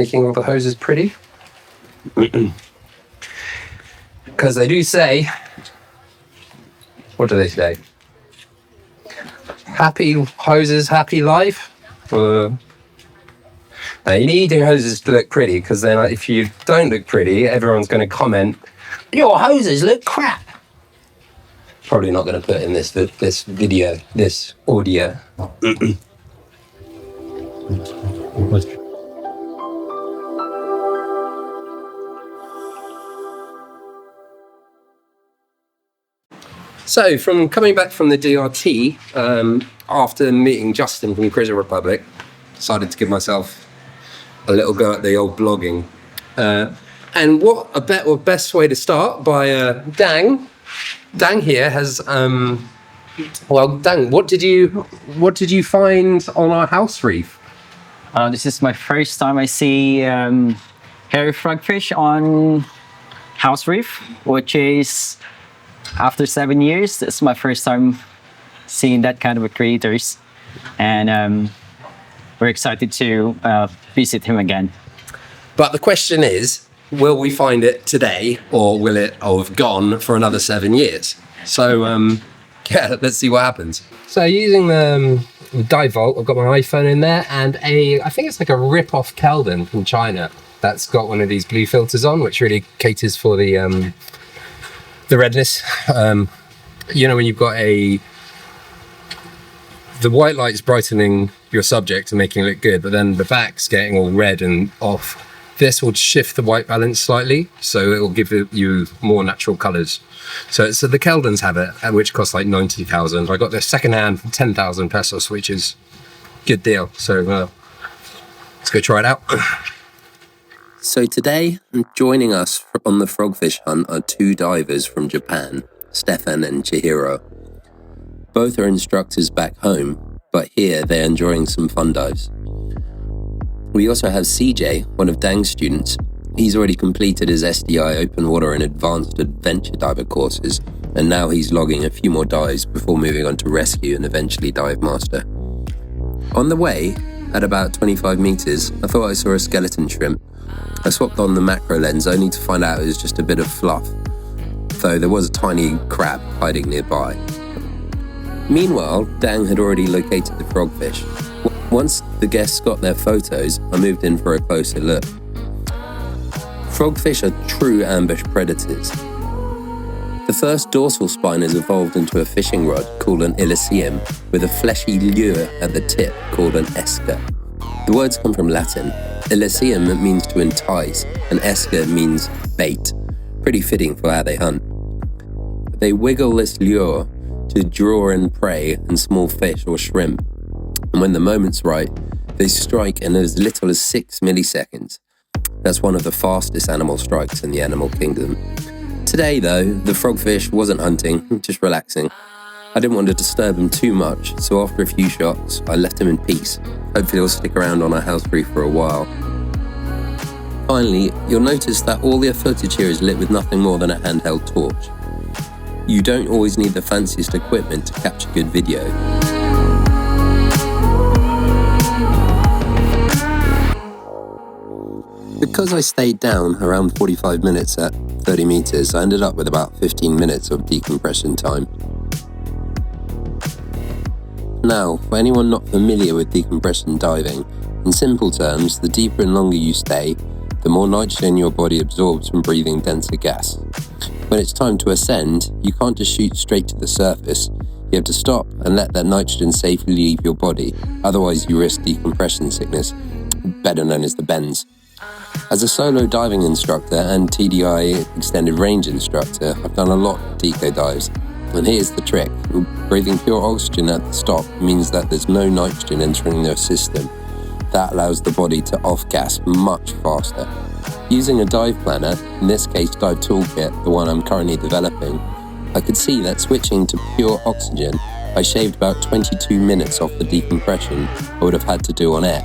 making all the hoses pretty. Because they do say, what do they say? Happy hoses, happy life. You need your hoses to look pretty, because then if you don't look pretty, everyone's going to comment, your hoses look crap. Probably not going to put in this video, this audio. So, from coming back from the DRT, after meeting Justin from Prison Republic, decided to give myself a little go at the old blogging. And what a best way to start by Dang. Dang here has, Dang, what did you find on our house reef? This is my first time I see hairy frogfish on house reef, which is after 7 years. It's my first time seeing that kind of creators, and we're excited to visit him again. But the question is, will we find it today, or will it have gone for another 7 years? So, yeah, let's see what happens. So using the dive vault, I've got my iPhone in there, and I think it's like a rip-off Keldon from China that's got one of these blue filters on, which really caters for the redness. You know, when you've got the white light's brightening your subject and making it look good, but then the back's getting all red and off. This will shift the white balance slightly, so it will give you more natural colours. So the Keldons have it, which costs like 90,000. I got this second-hand for 10,000 pesos, which is a good deal. So let's go try it out. So today, joining us on the frogfish hunt are two divers from Japan, Stefan and Chihiro. Both are instructors back home, but here they're enjoying some fun dives. We also have CJ, one of Dang's students. He's already completed his SDI open water and advanced adventure diver courses, and now he's logging a few more dives before moving on to rescue and eventually dive master. On the way, at about 25 meters, I thought I saw a skeleton shrimp. I swapped on the macro lens only to find out it was just a bit of fluff, though there was a tiny crab hiding nearby. Meanwhile, Dang had already located the frogfish. Once the guests got their photos, I moved in for a closer look. Frogfish are true ambush predators. The first dorsal spine has evolved into a fishing rod called an elusive, with a fleshy lure at the tip called an esca. The words come from Latin. Elusive means to entice, and esca means bait. Pretty fitting for how they hunt. They wiggle this lure to draw in prey and small fish or shrimp. And when the moment's right, they strike in as little as 6 milliseconds. That's one of the fastest animal strikes in the animal kingdom. Today, though, the frogfish wasn't hunting, just relaxing. I didn't want to disturb him too much, so after a few shots, I left him in peace. Hopefully he'll stick around on our house reef for a while. Finally, you'll notice that all the footage here is lit with nothing more than a handheld torch. You don't always need the fanciest equipment to capture good video. Because I stayed down around 45 minutes at 30 meters, I ended up with about 15 minutes of decompression time. Now, for anyone not familiar with decompression diving, in simple terms, the deeper and longer you stay, the more nitrogen your body absorbs from breathing denser gas. When it's time to ascend, you can't just shoot straight to the surface. You have to stop and let that nitrogen safely leave your body, otherwise you risk decompression sickness, better known as the bends. As a solo diving instructor and TDI extended range instructor, I've done a lot of deco dives. And here's the trick. Breathing pure oxygen at the stop means that there's no nitrogen entering the system. That allows the body to off-gas much faster. Using a dive planner, in this case Dive Toolkit, the one I'm currently developing, I could see that switching to pure oxygen, I shaved about 22 minutes off the decompression I would have had to do on air.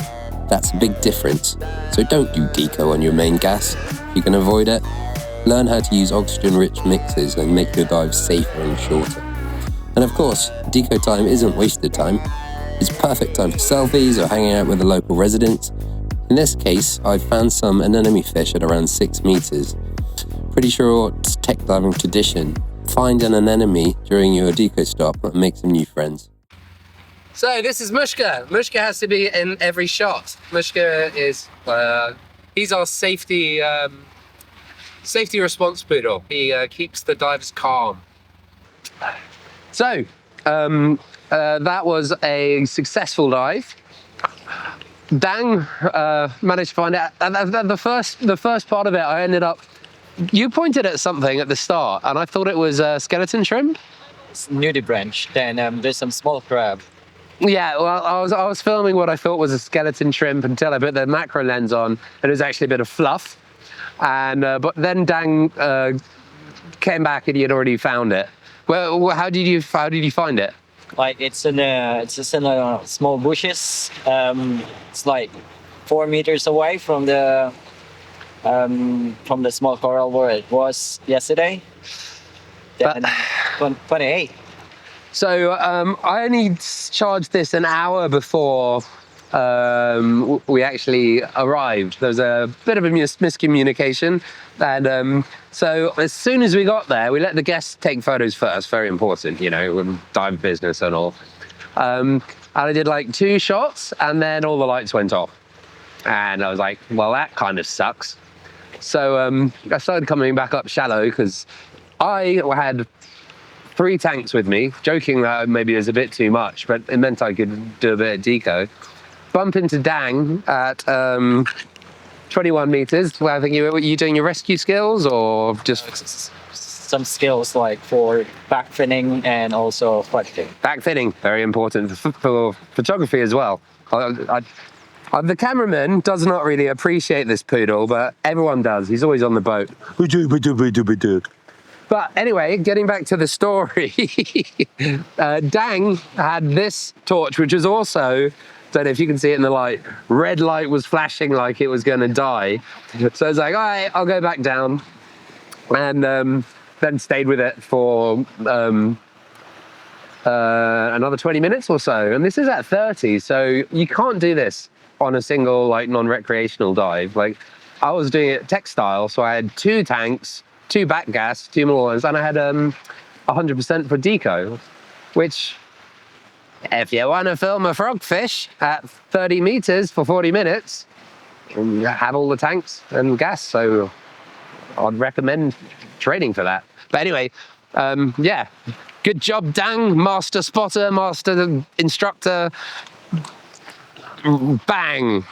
That's a big difference, so don't do deco on your main gas. If you can avoid it, learn how to use oxygen-rich mixes and make your dives safer and shorter. And of course, deco time isn't wasted time. It's perfect time for selfies or hanging out with the local residents. In this case, I found some anemone fish at around 6 meters. Pretty sure it's tech diving tradition. Find an anemone during your deco stop and make some new friends. So this is Mushka. Mushka has to be in every shot. Mushka is, he's our safety response poodle. He keeps the divers calm. So, that was a successful dive. Dang managed to find it. The first part of it, I ended up. You pointed at something at the start, and I thought it was skeleton shrimp. It's nudibranch. Then there's some small crab. Yeah, well, I was filming what I thought was a skeleton shrimp until I put the macro lens on, and it was actually a bit of fluff. And but then Dang came back, and he had already found it. Well, how did you find it? Like it's just in small bushes. It's like 4 meters away from the small coral where it was yesterday. Then 28. So I only charged this an hour before we actually arrived. There was a bit of a miscommunication, and so as soon as we got there, we let the guests take photos first. Very important, you know, with dive business and all. And I did like 2 shots, and then all the lights went off, and I was like, well, that kind of sucks. So I started coming back up shallow because I had 3 tanks with me, joking that maybe it was a bit too much, but it meant I could do a bit of deco. Bump into Dang at 21 meters. Well, I think you doing your rescue skills or just some skills like for back finning and also fletching. Back finning, very important for photography as well. The cameraman does not really appreciate this poodle, but everyone does. He's always on the boat. But anyway, getting back to the story, Dang had this torch, which was also, don't know if you can see it in the light, red light was flashing like it was going to die. So I was like, all right, I'll go back down. And then stayed with it for another 20 minutes or so. And this is at 30, so you can't do this on a single like non-recreational dive. Like I was doing it textile, so I had 2 tanks, 2 back gas, 2 more ones, and I had 100% for deco, which if you want to film a frogfish at 30 meters for 40 minutes, you have all the tanks and gas, so I'd recommend training for that. But anyway, yeah, good job, Dang, master spotter, master instructor, bang.